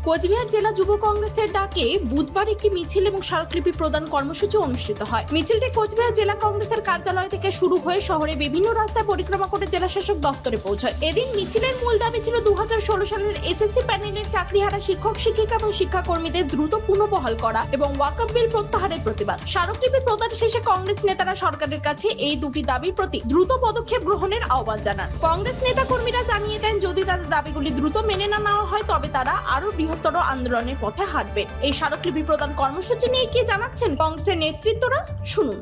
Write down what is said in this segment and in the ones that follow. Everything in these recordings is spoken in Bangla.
কোচবিহার জেলা যুব কংগ্রেসের ডাকে বুধবার একটি মিছিল এবং স্মারকলিপি প্রদান কর্মসূচি অনুষ্ঠিত হয়। মিছিলটি কোচবিহার জেলা কংগ্রেসের কার্যালয় থেকে শুরু হয়ে শহরে বিভিন্ন রাস্তায় পরিক্রমা করে জেলা শাসক দপ্তরে পৌঁছায়। এদিন মিছিলের মূল দাবি ছিল 2016 সালের এসএসসি প্যানেলের চাকরিহারা শিক্ষক শিক্ষিকা এবং শিক্ষাকর্মীদের দ্রুত পুনঃবহাল করা এবং ওয়াকফ বিল প্রত্যাহারের প্রতিবাদ। স্মারকলিপি প্রদান শেষে কংগ্রেস নেতারা সরকারের কাছে এই দুটি দাবির প্রতি দ্রুত পদক্ষেপ গ্রহণের আহ্বান জানান। কংগ্রেস নেতা কর্মীরা জানিয়ে দেন, যদি তাদের দাবিগুলি দ্রুত মেনে না নেওয়া হয় তবে তারা আরো বৃহত্তর আন্দোলনের পথে হাঁটবে। এই স্মারকলিপি প্রদান কর্মসূচি নিয়ে কি জানাচ্ছেন কংগ্রেসের নেতৃত্বরা, শুনুন।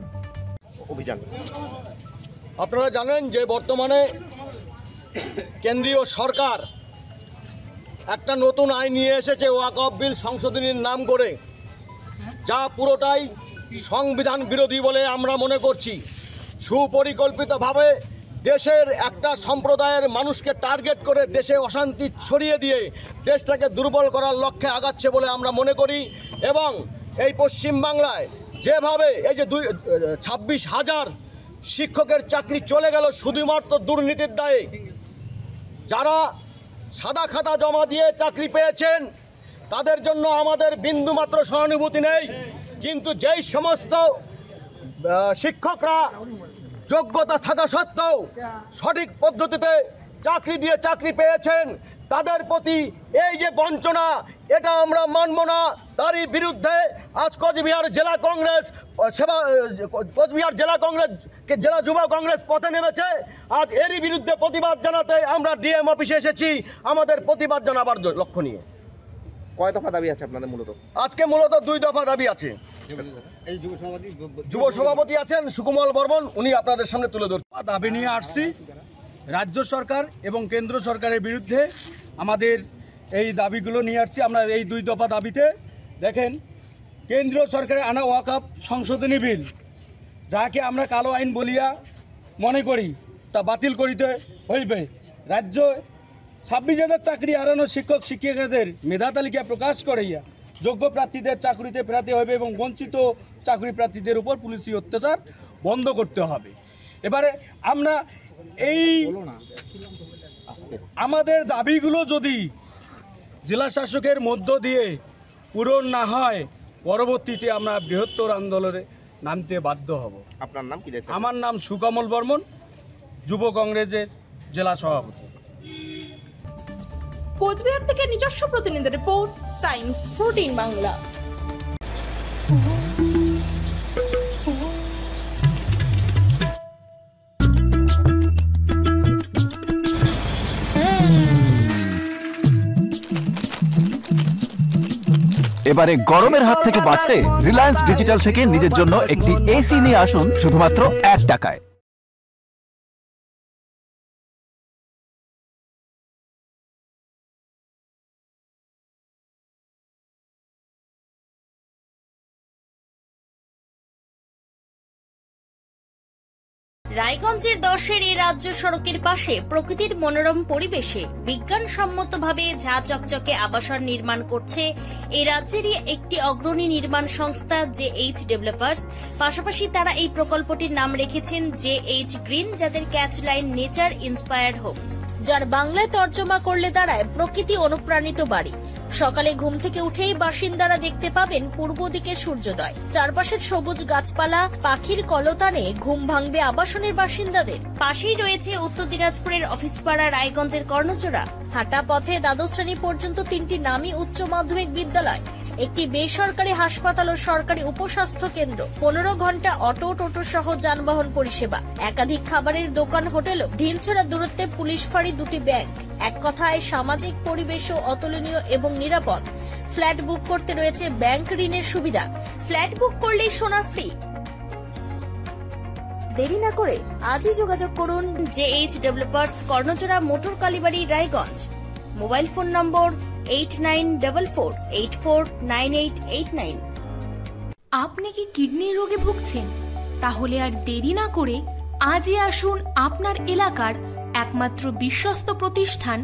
অভিযান আপনারা জানেন যে বর্তমানে কেন্দ্রীয় সরকার একটা নতুন আইন নিয়ে এসেছে ওয়াকফ বিল সংশোধনীর নাম করে, যা পুরোটাই সংবিধান বিরোধী বলে আমরা মনে করছি। সুপরিকল্পিতভাবে দেশের একটা সম্প্রদায়ের মানুষকে টার্গেট করে দেশে অশান্তি ছড়িয়ে দিয়ে দেশটাকে দুর্বল করার লক্ষ্যে আগাচ্ছে বলে আমরা মনে করি। এবং এই পশ্চিমবাংলায় যেভাবে এই যে 26,000 শিক্ষকের চাকরি চলে গেল শুধুমাত্র দুর্নীতির দায়ে, যারা সাদা খাতা জমা দিয়ে চাকরি পেয়েছেন তাদের জন্য আমাদের বিন্দুমাত্র সহানুভূতি নেই, কিন্তু যেই সমস্ত শিক্ষকরা যোগ্যতা থাকা সত্ত্বেও সঠিক পদ্ধতিতে চাকরি পেয়েছেন তাদের প্রতি এই যে বঞ্চনা, এটা আমরা মানব না। তারই বিরুদ্ধে আজ কোচবিহার জেলা যুব কংগ্রেস পথে নেমেছে। আজ এরই বিরুদ্ধে প্রতিবাদ জানাতে আমরা ডিএম অফিসে এসেছি আমাদের প্রতিবাদ জানাবার লক্ষ্য নিয়ে। কয় দফা দাবি আছে আপনাদের? আজকে মূলত 2 দফা দাবি আছে। এই যুব সভাপতি আছেন সুকুমল বর্মন, উনি আপনাদের সামনে তুলে ধরছেন। দাবি নিয়ে আসছি রাজ্য সরকার এবং কেন্দ্র সরকারের বিরুদ্ধে আমাদের এই দাবিগুলো নিয়ে আসছি। আমরা এই 2 দফা দাবিতে দেখেন, কেন্দ্রীয় সরকারের আনা ওয়াকফ সংশোধনী বিল, যাকে আমরা কালো আইন বলিয়া মনে করি, তা বাতিল করিতে হইবে। রাজ্য 26,000 চাকরি হারানো শিক্ষক শিক্ষিকাদের মেধা তালিকা প্রকাশ করাইয়া যোগ্য প্রার্থীদের চাকরিতে ফেরাতে হবে এবং বঞ্চিত চাকরি প্রার্থীদের উপর পুলিশি অত্যাচার বন্ধ করতে হবে। এবারে আমরা আমাদের দাবিগুলো যদি জেলা শাসকের মধ্য দিয়ে পূরণ না হয়, পরবর্তীতে আমরা বৃহত্তর আন্দোলনে নামতে বাধ্য হব। আপনার নাম কি? আমার নাম সুকমল বর্মন, যুব কংগ্রেসের জেলা সভাপতি। কোচবিহার থেকে নিজস্ব প্রতিনিধি রিপোর্ট, টাইমস 14 বাংলা। এবারে গরমের হাত থেকে বাঁচতে রিলায়েন্স ডিজিটাল থেকে নিজের জন্য একটি এসি নিয়ে আসুন শুধুমাত্র 1 টাকায়। রায়গঞ্জের 10-এর এই রাজ্য সড়কের পাশে প্রকৃতির মনোরম পরিবেশে বিজ্ঞানসম্মতভাবে ঝা চকচকে আবাসন নির্মাণ করছে এই রাজ্যেরই একটি অগ্রণী নির্মাণ সংস্থা JH ডেভেলপার্স। পাশাপাশি তারা এই প্রকল্পটির নাম রেখেছেন JH গ্রিন, যাদের ক্যাচলাইন নেচার ইন্সপায়ার্ড হোমস, যার বাংলায় তর্জমা করলে দাঁড়ায় প্রকৃতি অনুপ্রাণিত বাড়ি। সকালে ঘুম থেকে উঠেই বাসিন্দারা দেখতে পাবেন পূর্ব দিকে সূর্যোদয়, চারপাশের সবুজ গাছপালা, পাখির কলতানে ঘুম ভাঙবে আবাসনের বাসিন্দাদের। পাশেই রয়েছে উত্তর দিনাজপুরের অফিসপাড়া রায়গঞ্জের কর্ণচূড়া। হাঁটা পথে দ্বাদশ শ্রেণী পর্যন্ত 3টি নামী উচ্চ মাধ্যমিক বিদ্যালয়, একটি বেসরকারি হাসপাতাল ও সরকারি উপস্বাস্থ্য কেন্দ্র, 15 ঘন্টা অটো টোটো সহ যানবাহন পরিষেবা, একাধিক খাবারের দোকান, হোটেলও, ঢিলছড়া দূরত্বে পুলিশ ফাঁড়ি, 2টি ব্যাংক। এক কথায় সামাজিক পরিবেশও অতুলনীয় এবং নিরাপদ। ফ্ল্যাট বুক করতে রয়েছে ব্যাংক ঋণের সুবিধা। ফ্ল্যাট বুক করলেই সোনা ফ্রি। দেরি না করে আজই যোগাযোগ করুন JH developers, Karnachura, motor Kalibari, Raiganj. Mobile phone number 8944849889। আপনি কি কিডনি রোগে ভুগছেন? তাহলে আর দেরি না করে আজই আসুন আপনার এলাকার একমাত্র বিশ্বস্ত প্রতিষ্ঠান